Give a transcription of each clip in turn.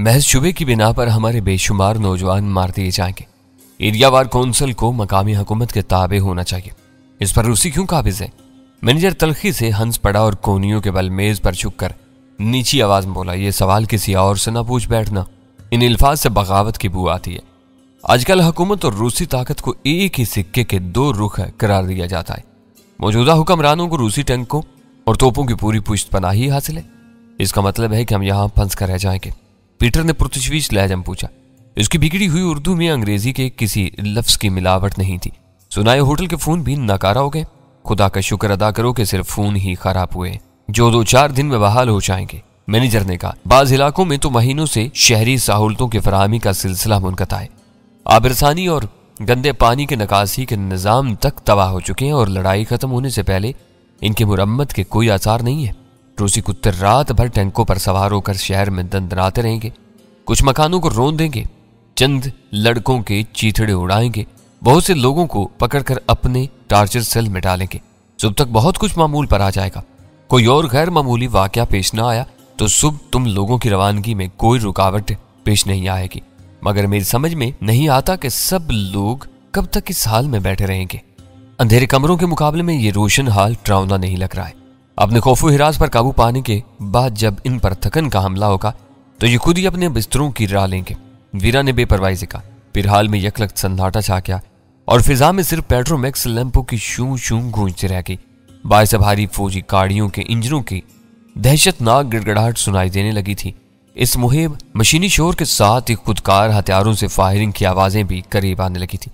महज शुबे की बिना पर हमारे बेशुमार नौजवान मार दिए जाएंगे। एरियावार कौंसल को मकामी हुकूमत के ताबे होना चाहिए। इस पर रूसी क्यों काबिज है? मैनेजर तलखी से हंस पड़ा और कोनियों के बल मेज पर झुककर नीची आवाज में बोला, यह सवाल किसी और से ना पूछ बैठना। इन अल्फाज से बगावत की बू आती है। आजकल हुकूमत और रूसी ताकत को एक ही सिक्के के दो रुख करार दिया जाता है। मौजूदा हुक्मरानों को रूसी टैंकों और तोपों की पूरी पुष्टपनाही हासिल है। इसका मतलब है कि हम यहाँ फंस कर रह जाएंगे। पीटर ने पुर्तगाली लहजे में पूछा। उसकी बिगड़ी हुई उर्दू में अंग्रेजी के किसी लफ्ज की मिलावट नहीं थी। सुनाए होटल के फोन भी नाकारा हो गए। खुदा का शुक्र अदा करो कि सिर्फ फोन ही खराब हुए, जो 2-4 दिन में बहाल हो जाएंगे। मैनेजर ने कहा, बाज इलाकों में तो महीनों से शहरी सहूलतों की फराहमी का सिलसिला मुनक़ता है। आबिरसानी और गंदे पानी के निकासी के निज़ाम तक तबाह हो चुके हैं और लड़ाई खत्म होने से पहले इनकी मुरम्मत के कोई आसार नहीं है। रूसी कुत्ते रात भर टैंकों पर सवार होकर शहर में दंदनाते रहेंगे। कुछ मकानों को रौंद देंगे, चंद लड़कों के चीथड़े उड़ाएंगे, बहुत से लोगों को पकड़कर अपने टार्चर सेल में डालेंगे। सुबह तक बहुत कुछ मामूल पर आ जाएगा। कोई और गैर मामूली वाकया पेश ना आया तो सुबह तुम लोगों की रवानगी में कोई रुकावट पेश नहीं आएगी। मगर मेरी समझ में नहीं आता कि सब लोग कब तक इस हाल में बैठे रहेंगे। अंधेरे कमरों के मुकाबले में ये रोशन हाल डरावना नहीं लग रहा है। अपने खौफो हिरास पर काबू पाने के बाद जब इन पर थकन का हमला होगा तो ये खुद ही अपने बिस्तरों की राह लेंगे। वीरा ने बेपरवाही से कहा। फिर हाल में यकलख्त सन्नाटा छा गया और फिजा में सिर्फ पेट्रोमैक्स लैंपों की शू शू गूंजती रह गई। बाहर से भारी फौजी गाड़ियों के इंजनों की दहशतनाक गिड़गड़ाहट सुनाई देने लगी थी। इस मुहिब मशीनी शोर के साथ ही खुदकार हथियारों से फायरिंग की आवाजें भी करीब आने लगी थी।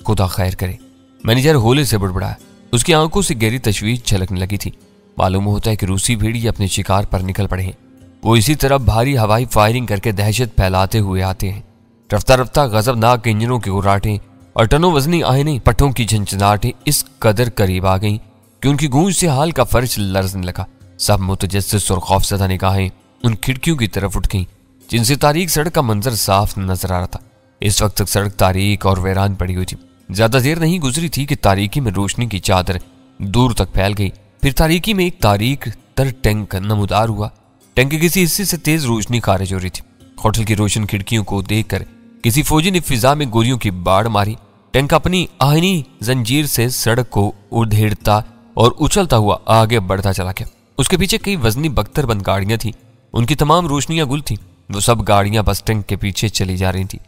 खुदा खैर करे, मैनेजर होले से बुड़बुड़ाया। उसकी आंखों से गहरी तशवीश झलकने लगी थी। मालूम होता है कि रूसी भेड़िए अपने शिकार पर निकल पड़े हैं। वो इसी तरह भारी हवाई फायरिंग करके दहशत फैलाते हुए आते हैं। रफ्ता रफ्ता गजबनाक इंजनों के गुर्राटें और टनों वजनी आयने पट्टों की झंझनाहटें इस कदर करीब आ गईं कि उनकी गूंज से हाल का फर्श लरजने लगा। सब मुतजस्सिस और खौफज़दा निगाहें उन खिड़कियों की तरफ उठ गईं जिनसे तारीक सड़क का मंजर साफ नजर आ रहा था। इस वक्त तक सड़क तारीक और वीरान पड़ी हुई थी। ज्यादा देर नहीं गुजरी थी कि तारीकी में रोशनी की चादर दूर तक फैल गई। फिर तारीकी में एक तारीक तर टैंक नमूदार हुआ। टैंक के किसी हिस्से से तेज रोशनी खारिज हो रही थी। होटल की रोशन खिड़कियों को देखकर किसी फौजी ने फिजा में गोलियों की बाढ़ मारी। टैंक अपनी आहिनी जंजीर से सड़क को उधेड़ता और उछलता हुआ आगे बढ़ता चला गया। उसके पीछे कई वजनी बख्तरबंद गाड़ियां थी। उनकी तमाम रोशनियां गुल थी। वो सब गाड़ियां बस टैंक के पीछे चली जा रही थी।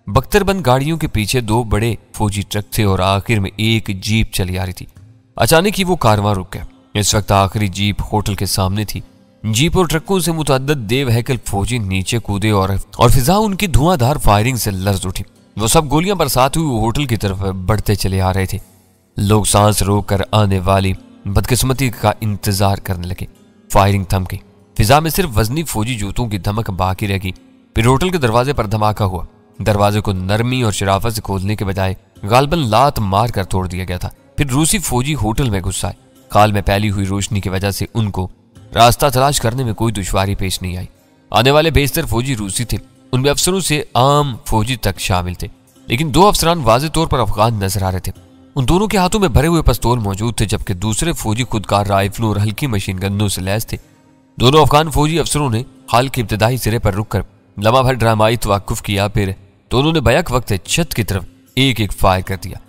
बख्तरबंद गाड़ियों के पीछे 2 बड़े फौजी ट्रक थे और आखिर में एक जीप चली आ रही थी। अचानक ही वो कारवां रुक गया। इस वक्त आखिरी जीप होटल के सामने थी। जीप और ट्रकों से मुतअद्दिद देवहैकल फौजी नीचे कूदे और फिजा उनकी धुआंधार फायरिंग से लर्ज उठी। वो सब गोलियां बरसाते हुए होटल की तरफ बढ़ते चले आ रहे थे। लोग सांस रोककर आने वाली बदकिस्मती का इंतजार करने लगे। फायरिंग थम गई। फिजा में सिर्फ वजनी फौजी जूतों की धमक बाकी रह गई। फिर होटल के दरवाजे पर धमाका हुआ। दरवाजे को नरमी और शराफत से खोलने के बजाय गालबन लात मार कर तोड़ दिया गया था। फिर रूसी फौजी होटल में घुस आए। काल में फैली हुई रोशनी की वजह से उनको रास्ता तलाश करने में कोई दुश्वारी पेश नहीं आई। आने वाले बेशतर फौजी रूसी थे। उनमें अफसरों से आम फौजी तक शामिल थे, लेकिन 2 अफसरान वाज़ेह तौर पर अफगान नजर आ रहे थे। उन दोनों के हाथों में भरे हुए पिस्तौल मौजूद थे, जबकि दूसरे फौजी खुदकार राइफलों और हल्की मशीन गन्नों से लैस थे। दोनों अफगान फौजी अफसरों ने हाल के इब्तदाई सिरे पर रुककर लम्हा भर ड्रामाई तवक्कुफ किया। फिर दोनों ने बैक वक्त छत की तरफ एक एक फायर कर दिया।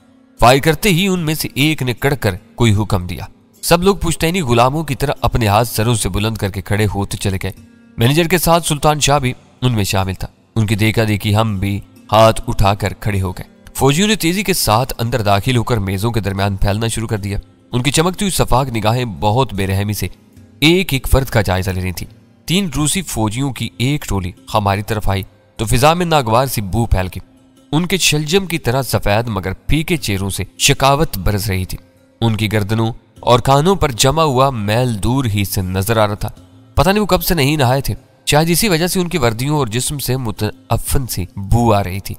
फायर करते ही उनमें से एक ने कड़क कर कोई हुक्म दिया। सब लोग पुश्तैनी गुलामों की तरह अपने हाथ सरों से बुलंद करके खड़े होते चले गए। मैनेजर के साथ सुल्तान शाह भी उनमें शामिल था। उनकी देखा देखी हम भी हाथ उठाकर खड़े हो गए। फौजियों ने तेजी के साथ अंदर दाखिल होकर मेजों के दरमियान फैलना शुरू कर दिया। उनकी चमकती हुई सफाक निगाहें बहुत बेरहमी से एक एक फर्द का जायजा ले रही थी। 3 रूसी फौजियों की एक टोली हमारी तरफ आई तो फिजा में नागवार सी बू फैल गई। उनके शलजम की तरह सफेद मगर फीके चेहरों से शिकावत बरस रही थी। उनकी गर्दनों और कानों पर जमा हुआ मैल दूर ही से नजर आ रहा था। पता नहीं वो कब से नहीं नहाए थे। शायद इसी वजह से उनकी वर्दियों और जिस्म से मुतअफ्फन सी बू आ रही थी।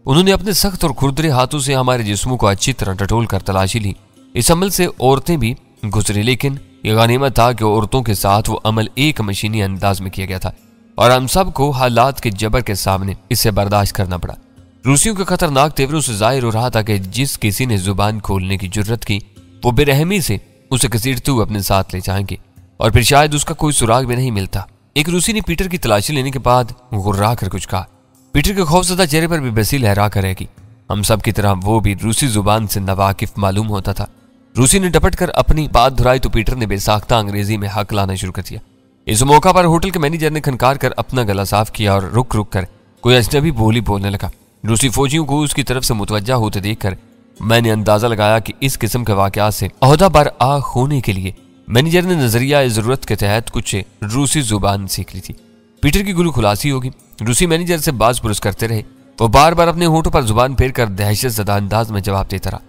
उन्होंने अपने सख्त और खुरदरे हाथों से हमारे जिस्मों को अच्छी तरह टटोल कर तलाशी ली। इस अमल से औरतें भी गुजरी, लेकिन यह गनीमत था कि औरतों के साथ वो अमल एक मशीनी अंदाज में किया गया था और हम सब को हालात के जबर के सामने इसे बर्दाश्त करना पड़ा। रूसियों के खतरनाक तेवरों से जाहिर हो रहा था कि जिस किसी ने जुबान खोलने की जुर्रत की वो बेरहमी से उसे घसीटते हुए अपने साथ ले जाएंगे और फिर शायद उसका कोई सुराग भी नहीं मिलता। एक रूसी ने पीटर की तलाशी लेने के बाद गुर्रा कर कुछ कहा। पीटर के खौफजदा चेहरे पर बेबसी लहरा कर रहेगी। हम सब की तरह वो भी रूसी जुबान से नावाकिफ मालूम होता था। रूसी ने डपट कर अपनी बात धुराई तो पीटर ने बेसाख्ता अंग्रेजी में हक लाना शुरू कर दिया। इस मौका पर होटल के मैनेजर ने खनकार कर अपना गला साफ किया और रुक रुक कर कोई अजनबी बोली बोलने लगा। रूसी फौजियों को उसकी तरफ से मुतवज्जा होते देखकर मैंने अंदाजा लगाया कि इस किस्म के वाकयात से ओहदा बर आ होने के लिए मैनेजर ने नजरिया जरूरत के तहत कुछ रूसी जुबान सीख ली थी। पीटर की गुलू खुलासी होगी। रूसी मैनेजर से बाज पुरुष करते रहे। वो बार बार अपने होठों पर जुबान फेर कर दहशत ज़दा अंदाज में जवाब देता रहा।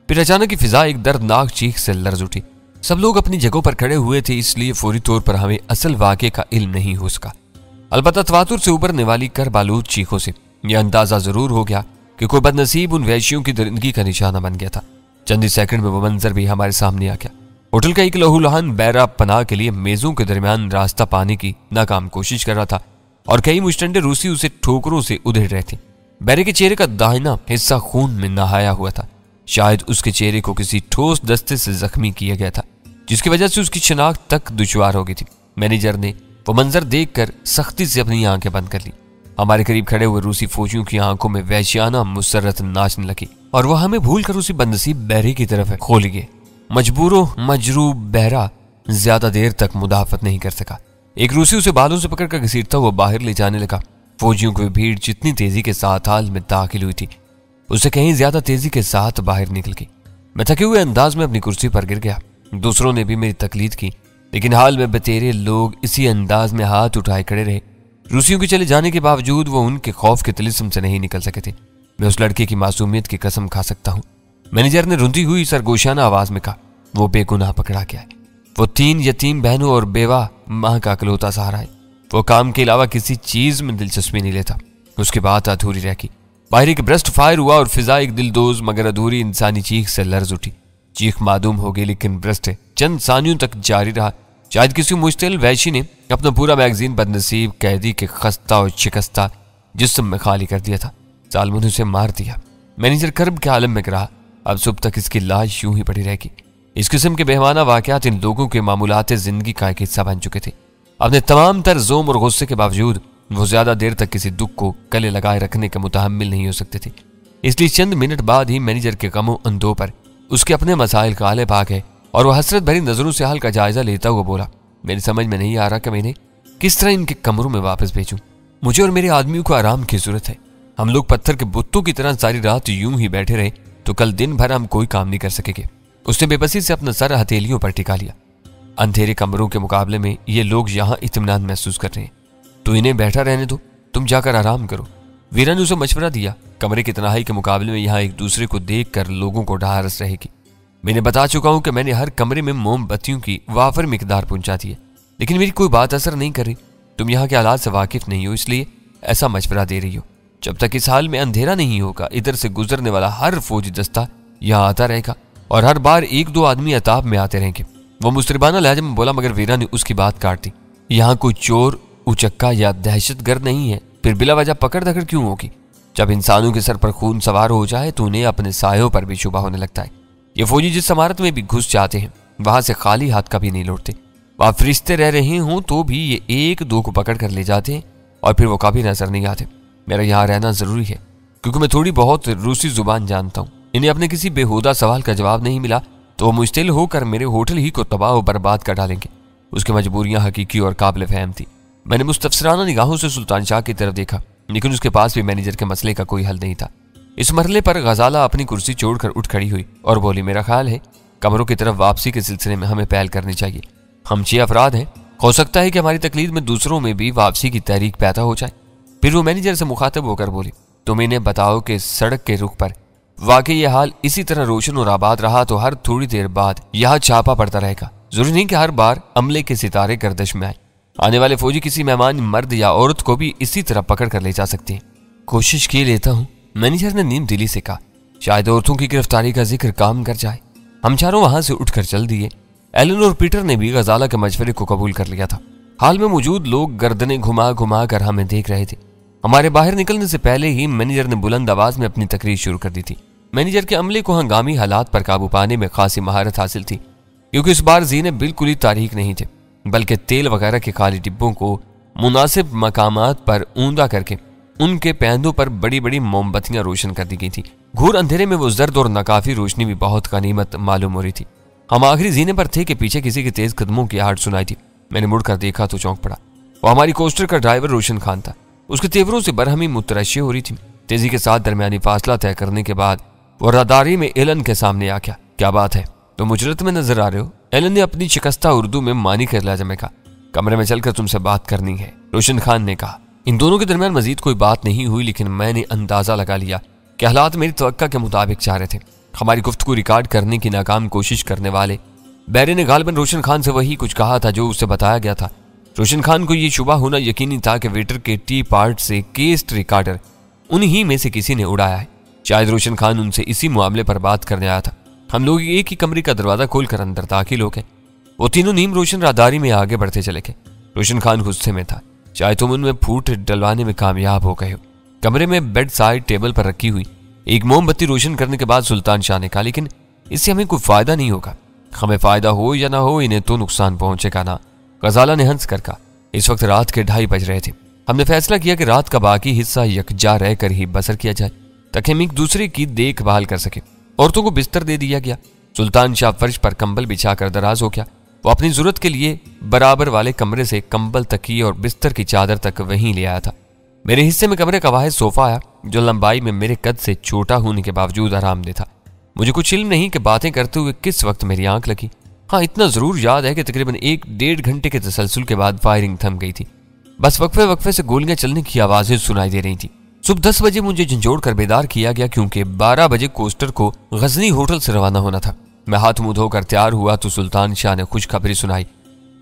फिर अचानक की फिजा एक दर्दनाक चीख से लर्ज उठी। सब लोग अपनी जगहों पर खड़े हुए थे, इसलिए फौरी तौर पर हमें असल वाक़े का इल्म नहीं हो सका। अलबत्ता तवातुर से उभरने वाली कर बालूद चीखों से यह अंदाजा जरूर हो गया कि कोई बदनसीब उन वैश्यों की दरिंदगी का निशाना बन गया था। चंद ही सेकंड में वो मंजर भी हमारे सामने आ गया। होटल का एक लहूलुहान बैरा पनाह के लिए मेजों के दरमियान रास्ता पाने की नाकाम कोशिश कर रहा था और कई मुश्तंडे रूसी उसे ठोकरों से उधेड़ रहे थे। बैरे के चेहरे का दाहिना हिस्सा खून में नहाया हुआ था। शायद उसके चेहरे को किसी ठोस दस्ते से जख्मी किया गया था, जिसकी वजह से उसकी शिनाख्त तक दुश्वार हो गई थी। मैनेजर ने वो मंजर देखकर सख्ती से अपनी आंखें बंद कर ली। हमारे करीब खड़े हुए रूसी फौजियों की आंखों में वैश्याना मुसर्रत नाचने लगी और वह हमें भूल कर उसी बदनसीब बहरे की तरफ खोल गए। मजबूरो मजरूब बहरा ज्यादा देर तक मुदाफत नहीं कर सका। एक रूसी उसे बालों से पकड़कर घसीटता हुआ बाहर ले जाने लगा। फौजियों की भीड़ जितनी तेजी के साथ हाल में दाखिल हुई थी, उससे कहीं ज्यादा तेजी के साथ बाहर निकल गई। मैं थके हुए अंदाज में अपनी कुर्सी पर गिर गया। दूसरों ने भी मेरी तकलीद की, लेकिन हाल में बतेरे लोग इसी अंदाज में हाथ उठाए खड़े रहे। रूसियों के चले जाने के बावजूद वो उनके खौफ के तिलिस्म से नहीं निकल सके थे। मैं उस लड़के की मासूमियत की कसम खा सकता हूँ। मैनेजर ने रुंधी हुई सरगोशाना आवाज में कहा, वो बेगुनाह पकड़ा गया है। वो 3 यतीम बहनों और बेवा माँ का अकलौता सहारा है। वो काम के अलावा किसी चीज में दिलचस्पी नहीं लेता। उसकी बात अधूरी रह गई। बाहर एक ब्रस्ट फायर हुआ और फिजा एक दिलदोज मगर अधूरी इंसानी चीख से लर्ज उठी। चीख मादूम हो गई, लेकिन ब्रस्ट चंद सानियों तक जारी रहा। शायद किसी मुश्तिल वैशी ने अपना पूरा मैगजीन बदनसीब कैदी के खस्ता और शिकस्ता जिस्म में खाली कर दिया था। जालिमों ने उसे मार दिया। मैनेजर कर्ब के आलम में गिरा। अब सुबह तक इसकी लाश यूं ही पड़ी रहेगी। इस किस्म के बेहमाना वाकयात इन लोगों के मामूलाते जिंदगी का एक हिस्सा बन चुके थे। अपने तमाम तर जोम और गुस्से के बावजूद वो ज्यादा देर तक किसी दुख को गले लगाए रखने के मुतहम्मिल नहीं हो सकते थे। इसलिए चंद मिनट बाद ही मैनेजर के गमों अंधों पर उसके अपने मसाइल का आले भाग है और वह हसरत भरी नजरों से हाल का जायजा लेता हुआ बोला, मेरी समझ में नहीं आ रहा कि मैंने किस तरह इनके कमरों में वापस भेजूं। मुझे और मेरे आदमियों को आराम की जरूरत है। हम लोग पत्थर के बुत्तों की तरह सारी रात यूं ही बैठे रहे तो कल दिन भर हम कोई काम नहीं कर सकेंगे। उसने बेबसी से अपना सर हथेलियों पर टिका लिया। अंधेरे कमरों के मुकाबले में ये लोग यहाँ इत्मीनान महसूस कर रहे हैं, तो इन्हें बैठा रहने दो, तुम जाकर आराम करो। वीरा ने उसे मशवरा दिया। कमरे की तन्हाई के मुकाबले में यहाँ एक दूसरे को देख कर लोगों को ढारस रहेगी। मैंने बता चुका हूं कि मैंने हर कमरे में मोमबत्तियों की वाफर मिकदार पहुंचा दी है, लेकिन मेरी कोई बात असर नहीं कर रही। तुम यहाँ के हालात से वाकिफ नहीं हो, इसलिए ऐसा मशवरा दे रही हो। जब तक इस हाल में अंधेरा नहीं होगा, इधर से गुजरने वाला हर फौजी दस्ता यहाँ आता रहेगा और हर बार 1-2 आदमी अताब में आते रहेंगे। वो मुस्तरबाना लहजे में बोला, मगर वीरा ने उसकी बात काट दी। यहाँ कोई चोर, उचक्का या दहशतगर्द नहीं है, फिर बिला वजह पकड़ धकड़ क्यों होगी? जब इंसानों के सर पर खून सवार हो जाए तो उन्हें अपने सायों पर भी शुबा होने लगता है। ये फौजी जिस इमारत में भी घुस जाते हैं, वहां से खाली हाथ कभी नहीं लौटते। वहां फरिश्ते रह रहे हों तो भी ये 1-2 को पकड़ कर ले जाते हैं और फिर वो कभी नजर नहीं आते। मेरा यहाँ रहना जरूरी है क्योंकि मैं थोड़ी बहुत रूसी जुबान जानता हूँ। इन्हें अपने किसी बेहुदा सवाल का जवाब नहीं मिला तो वो मुश्तिल होकर मेरे होटल ही को तबाह और बर्बाद कर डालेंगे। उसकी मजबूरियां हकीकी और काबिल फहम थी। मैंने मुस्तफसराना निगाहों से सुल्तान शाह की तरफ देखा, लेकिन उसके पास भी मैनेजर के मसले का कोई हल नहीं था। इस मरहले पर गजाला अपनी कुर्सी छोड़कर उठ खड़ी हुई और बोली, मेरा ख्याल है कमरों की तरफ वापसी के सिलसिले में हमें पहल करनी चाहिए। हम 6 अफराद हैं, हो सकता है कि हमारी तकलीद में दूसरों में भी वापसी की तहरीक पैदा हो जाए। फिर वो मैनेजर से मुखातब होकर बोली, तुम इन्हें बताओ कि सड़क के रुख पर वाकई ये हाल इसी तरह रोशन और आबाद रहा तो हर थोड़ी देर बाद यहाँ छापा पड़ता रहेगा। जरूरी नहीं कि हर बार अमले के सितारे गर्दिश में आए। आने वाले फौजी किसी मेहमान मर्द या औरत को भी इसी तरह पकड़ कर ले जा सकते हैं। कोशिश किए लेता हूँ, मैनेजर ने नीम दिली से कहा। शायद औरतों की गिरफ्तारी का जिक्र काम कर जाए। हम चारों वहां से उठकर चल दिए। एलन और पीटर ने भी गजाला के मशवरे को कबूल कर लिया था। हाल में मौजूद लोग गर्दनें घुमा घुमा कर हमें देख रहे थे। हमारे बाहर निकलने से पहले ही मैनेजर ने बुलंद आवाज में अपनी तकरीर शुरू कर दी थी। मैनेजर के अमले को हंगामी हालात पर काबू पाने में खासी महारत हासिल थी, क्योंकि इस बार जीने बिल्कुल ही तारीख नहीं थे, बल्कि तेल वगैरह के खाली डिब्बों को मुनासिब मकामात पर ऊंधा करके उनके पैंदों पर बड़ी बड़ी मोमबत्तियां रोशन कर दी गई थी। घोर अंधेरे में वो जर्द और नाकाफी रोशनी भी बहुत गनीमत मालूम हो रही थी। हम आखिरी जीने पर थे कि पीछे किसी के तेज कदमों की आहट सुनाई थी। मैंने मुड़कर देखा तो चौंक पड़ा। वो हमारी कोस्टर का ड्राइवर रोशन खान था। उसके तेवरों से बरहमी मुतरशी हो रही थी। तेजी के साथ दरमियानी फासला तय करने के बाद वो रादारी में एलन के सामने आ गया। क्या बात है, तुम मुजरत में नजर आ रहे हो? एलन ने अपनी शिकस्ता उर्दू में मानी कर लहजे में कहा। कमरे में चलकर तुमसे बात करनी है, रोशन खान ने कहा। इन दोनों के दरमियान मजीद कोई बात नहीं हुई, लेकिन मैंने अंदाजा लगा लिया कि हालात मेरी तवक्का के मुताबिक जा रहे थे। हमारी गुफ्तगू रिकॉर्ड करने की नाकाम कोशिश करने वाले बैरे ने गालिबन रोशन खान से वही कुछ कहा था जो उसे बताया गया था। रोशन खान को यह शुबा होना यकीनी था कि वेटर के टी पार्ट से केस्ट रिकॉर्डर उन्हीं में से किसी ने उड़ाया है। शायद रोशन खान उनसे इसी मामले पर बात करने आया था। हम लोग एक ही कमरे का दरवाजा खोलकर अंदर दाखिल हो गए। वो तीनों नीम रोशन राहदारी में आगे बढ़ते चले गए। रोशन खान गुस्से में था। चाहे तुम उनमें फूट डलवाने में कामयाब हो गए हो। कमरे में बेड साइड टेबल पर रखी हुई एक मोमबत्ती रोशन करने के बाद सुल्तान शाह ने कहा, लेकिन इससे हमें कोई फायदा नहीं होगा। हमें फायदा हो या ना हो, इन्हें तो नुकसान पहुंचेगा ना। गजाला ने हंस कर कहा। इस वक्त रात के 2:30 बज रहे थे। हमने फैसला किया कि रात का बाकी हिस्सा यकजा रहकर ही बसर किया जाए ताकि हम एक दूसरे की देखभाल कर सके। औरतों को बिस्तर दे दिया गया। सुल्तान शाह फर्श पर कंबल बिछाकर दराज हो गया। वो अपनी जरूरत के लिए बराबर वाले कमरे से कंबल, तकिए और बिस्तर की चादर तक वहीं ले आया था। मेरे हिस्से में कमरे का वाहिद सोफा आया जो लंबाई में मेरे कद से छोटा होने के बावजूद आरामदेह था। मुझे कुछ इल्म नहीं कि बातें करते हुए किस वक्त मेरी आंख लगी। हाँ, इतना जरूर याद है कि तकरीबन 1-1.5 घंटे के तसलसल के बाद फायरिंग थम गई थी। बस वक्फे वक्फे से गोलियां चलने की आवाजें सुनाई दे रही थी। सुबह 10 बजे मुझे झंझोड़ कर बेदार किया गया क्योंकि 12 बजे कोस्टर को गजनी होटल से रवाना होना था। मैं हाथ मुंह धोकर तैयार हुआ तो सुल्तान शाह ने खुशखबरी सुनाई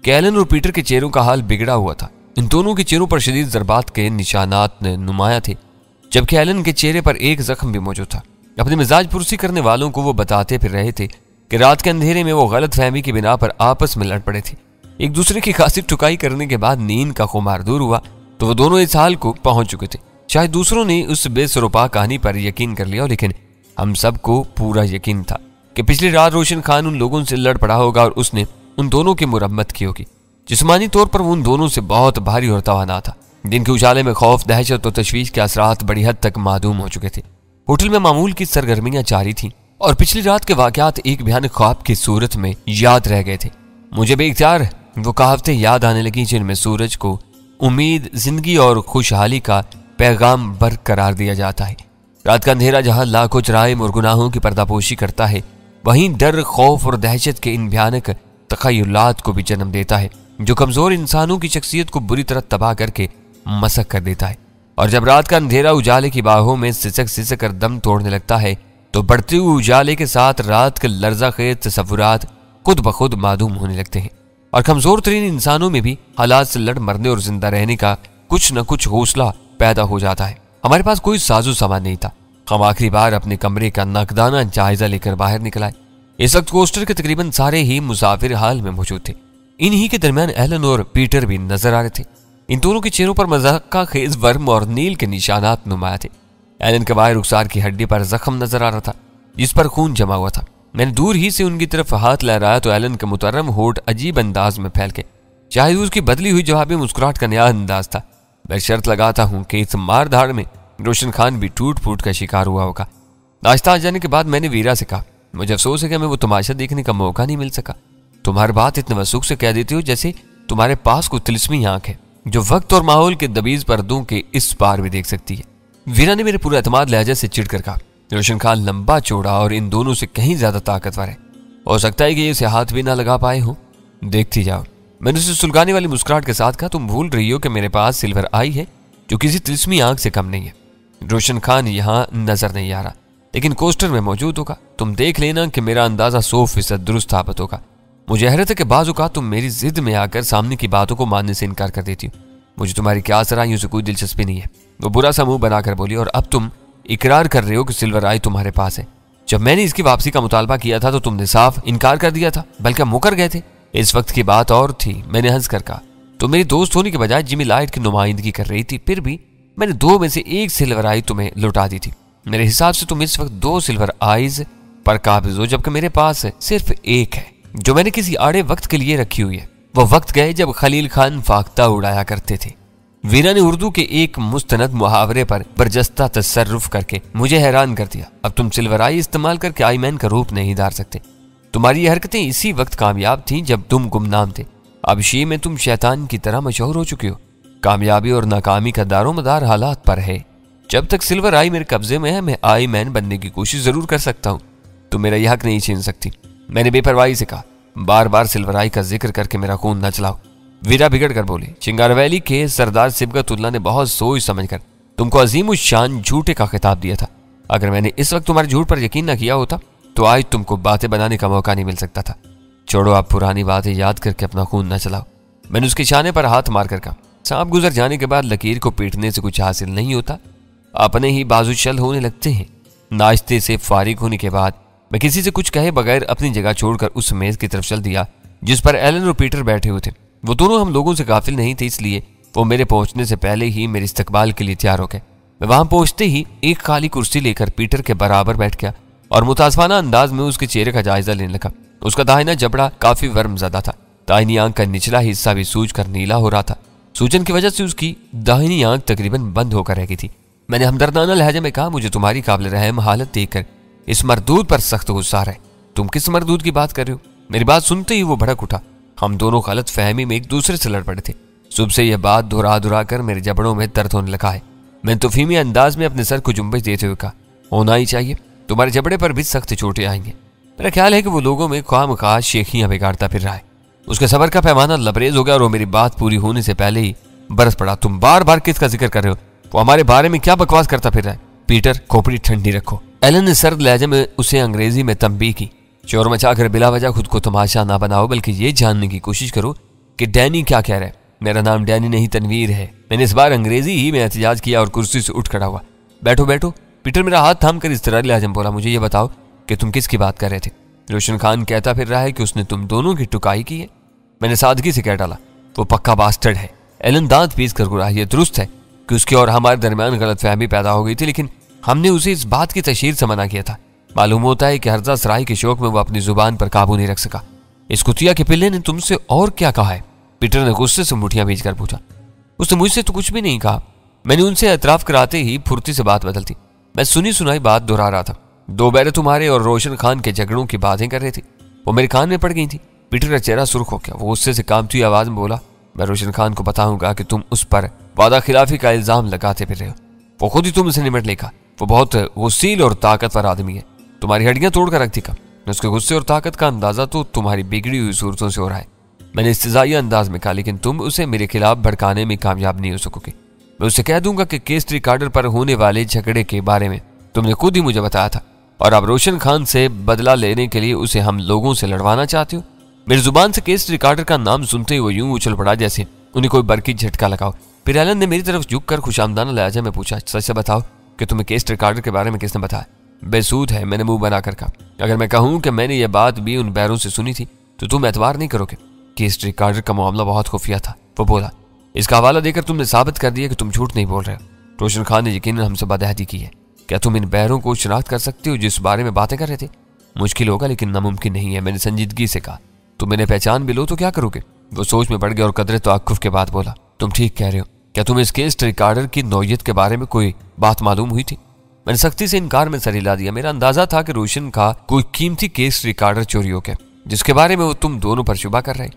कि एलन और पीटर के चेहरों का हाल बिगड़ा हुआ था। इन दोनों के चेहरों पर शदीद जरबात के निशानात नुमाया थे, जबकि एलन के चेहरे पर एक जख्म भी मौजूद था। अपनी मिजाज पुरसी करने वालों को वो बताते फिर रहे थे कि रात के अंधेरे में वो गलत फहमी की बिना पर आपस में लड़ पड़े थे। एक दूसरे की खासी टुकाई करने के बाद नींद का खुमार दूर हुआ तो वो दोनों इस हाल को पहुंच चुके थे। शायद दूसरों ने उस बेसरोपा कहानी पर यकीन कर लिया, लेकिन हम सबको पूरा यकीन था कि पिछली रात रोशन खान उन लोगों से लड़ पड़ा होगा और उसने उन दोनों की मुरम्मत की होगी। जिस्मानी तौर पर वो उन दोनों से बहुत भारी और तवाना था। दिन के उजाले में खौफ, दहशत और तशवीश के असरात बड़ी हद तक मादूम हो चुके थे। होटल में मामूल की सरगर्मियां जारी थीं और पिछली रात के वाकयात एक भयानक ख्वाब की सूरत में याद रह गए थे। मुझे बेइख्तियार वो कहावतें याद आने लगी जिनमें सूरज को उम्मीद, जिंदगी और खुशहाली का पैगाम बरकरार दिया जाता है। रात का अंधेरा जहां लाखों जराइम और गुनाहों की पर्दापोशी करता है, वहीं डर, खौफ और दहशत के इन भयानक तखय्युलात को भी जन्म देता है जो कमजोर इंसानों की शख्सियत को बुरी तरह तबाह करके मसक कर देता है। और जब रात का अंधेरा उजाले की बाहों में सिसक सिसक कर दम तोड़ने लगता है तो बढ़ते हुए उजाले के साथ रात के लर्जा खेज तसव्वुरात खुद ब खुद मादूम होने लगते हैं और कमजोर तरीन इंसानों में भी हालात से लड़ मरने और जिंदा रहने का कुछ न कुछ हौसला पैदा हो जाता है। हमारे पास कोई साजो सामान नहीं था। हम आखिरी बार अपने कमरे का नकदाना जायजा लेकर बाहर निकल आए। इस वक्त कोस्टर के तकरीबन सारे ही मुसाफिर हाल में मौजूद थे। इन्हीं के दरमियान एलन और पीटर भी नजर आ रहे थे। इन दोनों के चेहरों पर मजाक खेज वर्म और नील के निशानात नुमाया थे। एलन के बाएं रुखसार की हड्डी पर जख्म नजर आ रहा था जिस पर खून जमा हुआ था। मैंने दूर ही से उनकी तरफ हाथ लहराया तो एलन के मुतर्रम होठ अजीब अंदाज में फैल के, चाहे उसकी बदली हुई जवाबी मुस्कुराहट का नया अंदाज था। मैं शर्त लगाता हूं कि इस मारधाड़ में रोशन खान भी टूट फूट का शिकार हुआ होगा। नाश्ता आ जाने के बाद मैंने वीरा से कहा, मुझे अफसोस है कि हमें वो तमाशा देखने का मौका नहीं मिल सका। तुम हर बात इतने वसूख से कह देती हो जैसे तुम्हारे पास कोई तिलिस्मी आंख है जो वक्त और माहौल के दबीज पर्दों के इस पार भी देख सकती है। वीरा ने मेरे पूरे एतमाद लहजे से चिढ़कर कहा, रोशन खान लंबा चौड़ा और इन दोनों से कहीं ज्यादा ताकतवर है। हो सकता है कि इसे हाथ भी ना लगा पाए हो। देखती जाओ। मैंने उसे सुलगाने वाली मुस्कुराहट के साथ कहा, तुम भूल रही हो कि मेरे पास सिल्वर आई है जो किसी तिलिस्मी आंख से कम नहीं है। रोशन खान यहाँ नजर नहीं आ रहा लेकिन कोस्टर में मौजूद होगा। तुम देख लेना कि मेरा अंदाजा 100% दुरुस्त साबित होगा। मुझे हैरत है कि बाज़ औक़ात तुम मेरी जिद में आकर सामने की बातों को मानने से इनकार कर देती हो। मुझे तुम्हारी क्या सराहियों से कोई दिलचस्पी नहीं है। वो बुरा सा मुंह बनाकर बोली, और अब तुम इकरार कर रहे हो कि सिल्वर आई तुम्हारे पास है। जब मैंने इसकी वापसी का मुतालबा किया था तो तुमने साफ इनकार कर दिया था, बल्कि मुकर गए थे। इस वक्त की बात और थी। मैंने हंस कर कहा, तो मेरी दोस्त होने के बजाय जिमी लाइट की नुमाइंदगी कर रही थी, फिर भी मैंने 2 में से 1 सिल्वर आई तुम्हें लौटा दी थी। मेरे हिसाब से तुम इस वक्त 2 सिल्वर आईज पर काबिज हो, जबकि मेरे पास सिर्फ 1 है जो मैंने किसी आड़े वक्त के लिए रखी हुई है। वो वक्त गए जब खलील खान फाख्ता उड़ाया करते थे। वीरा ने उर्दू के एक मुस्तनद मुहावरे पर बरजस्ता तसर्रुफ करके मुझे हैरान कर दिया। अब तुम सिल्वर आई इस्तेमाल करके आईमैन का रूप नहीं धार सकते। तुम्हारी ये हरकतें इसी वक्त कामयाब थीं जब तुम गुमनाम थे। अब शी में तुम शैतान की तरह मशहूर हो चुके हो। कामयाबी और नाकामी का दारोमदार हालात पर है। जब तक सिल्वर आई मेरे कब्जे में है, मैं आई मैन बनने की कोशिश जरूर कर सकता हूँ। तुम मेरा यह हक नहीं छीन सकती। मैंने बेपरवाही से कहा। बार बार सिल्वर आई का जिक्र करके मेरा खून न चलाओ। वीरा बिगड़ कर बोले। चिंगारवैली के सरदार सिबगतुल्ला ने बहुत सोच समझकर तुमको अजीम उस शान झूठे का खिताब दिया था। अगर मैंने इस वक्त तुम्हारे झूठ पर यकीन न किया होता तो आज तुमको बातें बनाने का मौका नहीं मिल सकता था। छोड़ो, आप पुरानी बातें याद करके अपना खून न चलाओ। मैंने उसके छाने पर हाथ मार कर कहा। सांप गुजर जाने के बाद लकीर को पीटने से कुछ हासिल नहीं होता, अपने ही बाजू चल होने लगते हैं। नाश्ते से फारिग होने के बाद मैं किसी से कुछ कहे बगैर अपनी जगह छोड़कर उस मेज की तरफ चल दिया जिस पर एलन और पीटर बैठे हुए थे। वो दोनों हम लोगों से गाफिल नहीं थे, इसलिए वो मेरे पहुंचने से पहले ही मेरे इस्तकबाल के लिए तैयार हो गए। मैं वहां पहुंचते ही एक खाली कुर्सी लेकर पीटर के बराबर बैठ गया और मुतासफाना अंदाज में उसके चेहरे का जायजा लेने लगा। उसका दाहिना जबड़ा काफी वर्मज़दा था। दाहिनी आंख का निचला हिस्सा भी सूजकर नीला हो रहा था। सूजन की वजह से उसकी दाहिनी आंख तकरीबन बंद होकर रह गई थी। मैंने हमदर्दाना लहजे में कहा, मुझे तुम्हारी काबिल रहम हालत देखकर इस मरदूद पर सख्त गुस्सा आ रहा है। तुम किस मरदूद की बात कर रहे हो? मेरी बात सुनते ही वो भड़क उठा। हम दोनों गलत फहमी में एक दूसरे से लड़ पड़े थे। सुबह से यह बात दोहरा दोहरा कर मेरे जबड़ों में दर्द होने लगा है। मैंने तोफीमी अंदाज में अपने सर को जुम्बश देते हुए कहा, होना ही चाहिए, तुम्हारे जबड़े पर भी सख्त चोटें आएंगे। मेरा ख्याल है कि वो लोगों में ख्वामख्वाह शेखियां बिगाड़ता फिर रहा है। उसके सबर का पैमाना लबरेज हो गया और वो मेरी बात पूरी होने से पहले ही बरस पड़ा। तुम बार बार किसका जिक्र कर रहे हो? वो हमारे बारे में क्या बकवास करता फिर रहा है? पीटर, खोपड़ी ठंडी रखो। एलन ने सर्द लहजे में उसे अंग्रेजी में तंबीह की। शोर मचाकर बिला वजह खुद को तमाशा ना बनाओ, बल्कि ये जानने की कोशिश करो कि डैनी क्या कह रहा है। मेरा नाम डैनी नहीं तनवीर है। मैंने इस बार अंग्रेजी ही में एहतजाज किया और कुर्सी से उठ खड़ा हुआ। बैठो बैठो। पीटर मेरा हाथ थाम कर इस तरह लहजे में बोला, मुझे ये बताओ कि तुम किसकी बात कर रहे थे? रोशन खान कहता फिर रहा है कि उसने तुम दोनों की टुकाई की है। मैंने सादगी से कह डाला, वो पक्का बास्टर्ड है। एलन दांत पीस कर गुरा, ये दुरुस्त है कि उसके और हमारे दरमियान गलतफहमी पैदा हो गई थी, लेकिन हमने उसे इस बात की तशहीर से मना किया था। मालूम होता है कि हर्जा सराय के शौक में वो अपनी जुबान पर काबू नहीं रख सका। इस कुतिया के पिल्ले ने तुमसे और क्या कहा है? पीटर ने गुस्से से मुठियां भींच कर पूछा। उसने मुझसे तो कुछ भी नहीं कहा। मैंने उनसे एतराफ कराते ही फुर्ती से बात बदलती। मैं सुनी सुनाई बात दोहरा रहा था। दो बैरे तुम्हारे और रोशन खान के झगड़ों की बातें कर रहे थे, वो मेरे कान में पड़ गई थी। पीटर का चेहरा सुर्ख हो गया। वो गुस्से से कांपती आवाज में बोला, मैं रोशन खान को बताऊंगा कि तुम उस पर वादा खिलाफी का इल्जाम लगाते फिर रहे हो। वो खुद ही तुमसे निमट लेगा। वो बहुत वसील और ताकतवर आदमी है। तुम्हारी हड्डियां तोड़कर रख देगा। उसके गुस्से और ताकत का अंदाजा तो तुम्हारी बिगड़ी हुई सूरतों से हो रहा है। मैंने इस्तिज़ाई अंदाज में कहा, लेकिन तुम उसे मेरे खिलाफ भड़काने में कामयाब नहीं हो सकोगे। मैं उसे कह दूंगा कि केस रिकॉर्डर पर होने वाले झगड़े के बारे में तुमने खुद ही मुझे बताया था और अब रोशन खान से बदला लेने के लिए उसे हम लोगों से लड़वाना चाहते हो। मेरी जुबान से केस रिकॉर्डर का नाम सुनते ही वो यूं उछल पड़ा जैसे उन्हें कोई बरकी झटका लगाओ। फिर एलन ने मेरी तरफ झुक कर खुशामदाना लहजा में पूछा, सच से बताओ कि तुम्हें केस रिकॉर्डर के बारे में किसने बताया? बेसूद है, मैंने मुंह बनाकर कहा। अगर मैं कहूं कि मैंने यह बात भी उन बैरों से सुनी थी तो तुम एतबार नहीं करोगे। केस रिकॉर्डर का मामला बहुत खुफिया था, वो बोला। इसका हवाला देकर तुमने साबित कर दिया कि तुम झूठ नहीं बोल रहे हो। रोशन खान ने यकीनन हमसे बदअहदी की है। क्या तुम इन बैरों को शिनाख्त कर सकते हो जिस बारे में बातें कर रहे थे? मुश्किल होगा लेकिन नामुमकिन नहीं है, मैंने संजीदगी से कहा। तुम मैंने पहचान भी लो तो क्या करोगे? वो सोच में पड़ गया और कदरे तवक्कुफ के बाद बोला, तुम ठीक कह रहे हो। क्या तुम्हें इस केस रिकॉर्डर की नौयत के बारे में कोई बात मालूम हुई थी? मैंने सख्ती से इनकार में सर हिला दिया। मेरा अंदाजा था कि रोशन का कोई कीमती केस रिकॉर्डर चोरी हो गया जिसके बारे में वो तुम दोनों पर शुबा कर रहे।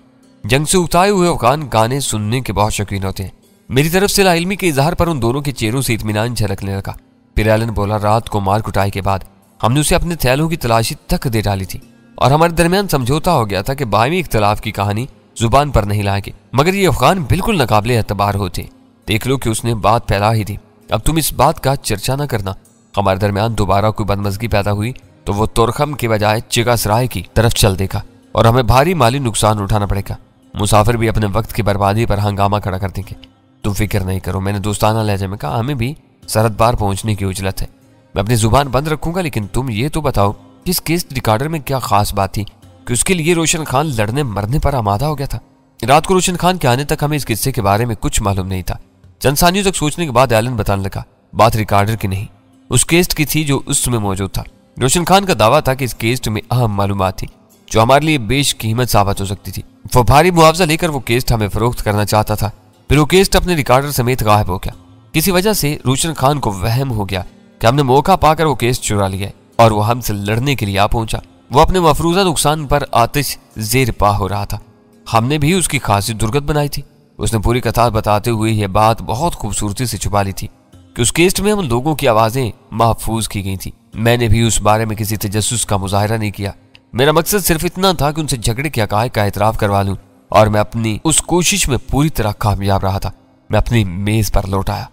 जंग से उताए हुए अफगान गाने सुनने के बहुत शौकीन होते हैं। मेरी तरफ से लाइल्मी के इजहार पर उन दोनों के चेहरों से इत्मीनान झलकने लगा। फिर एलन बोला, रात को मार कुटाई के बाद हमने उसे अपने थैलों की तलाशी तक दे डाली थी और हमारे दरमियान समझौता हो गया था कि बाहमी इख्तलाफ की कहानी जुबान पर नहीं लाएंगे, मगर ये अफगान बिल्कुल नाकाबिले एतबार होते। देख लो कि उसने बात फैला ही दी। अब तुम इस बात का चर्चा न करना। हमारे दरमियान दोबारा कोई बदमज़गी पैदा हुई तो वो तुरखम के बजाय चिगासराय की तरफ चल देगा और हमें भारी माली नुकसान उठाना पड़ेगा। मुसाफिर भी अपने वक्त की बर्बादी पर हंगामा खड़ा कर देंगे। तुम फिक्र नहीं करो, मैंने दोस्ताना लहजे में कहा। हमें भी सरहद पार पहुंचने की उजलत है। मैं अपनी जुबान बंद रखूंगा, लेकिन तुम ये तो बताओ कि इस केस रिकॉर्डर में क्या खास बात थी कि उसके लिए रोशन खान लड़ने मरने पर आमादा हो गया था। रात को रोशन खान के आने तक हमें इस किस्से के बारे में कुछ मालूम नहीं था। चंद सानियों तक सोचने के बाद एलन बताने लगा, बात रिकॉर्डर की नहीं, उस केस की थी जो उसमें मौजूद था। रोशन खान का दावा था कि इस केस में अहम मालूमात थी जो हमारे लिए बेशकीमत साबित हो सकती थी। वो भारी मुआवजा लेकर वो केस हमें फरोख्त करना चाहता था। फिर वो केस्ट अपने रिकॉर्डर समेत गायब हो गया। किसी वजह से रोशन खान को वहम हो गया कि हमने मौका पाकर वो केस चुरा लिया है और वो हमसे लड़ने के लिए आ पहुंचा। वो अपने मफरूजा नुकसान पर आतिश जेर पा हो रहा था। हमने भी उसकी खासी दुर्गत बनाई थी। उसने पूरी कथा बताते हुए यह बात बहुत खूबसूरती से छुपा ली थी कि उस केस में हम लोगों की आवाजें महफूज की गई थी। मैंने भी उस बारे में किसी तजस्सुस का मुजाहरा नहीं किया। मेरा मकसद सिर्फ इतना था कि उनसे झगड़े के हक़ाइक़ का एतराफ़ करवा लूं और मैं अपनी उस कोशिश में पूरी तरह कामयाब रहा था। मैं अपनी मेज पर लौट आया।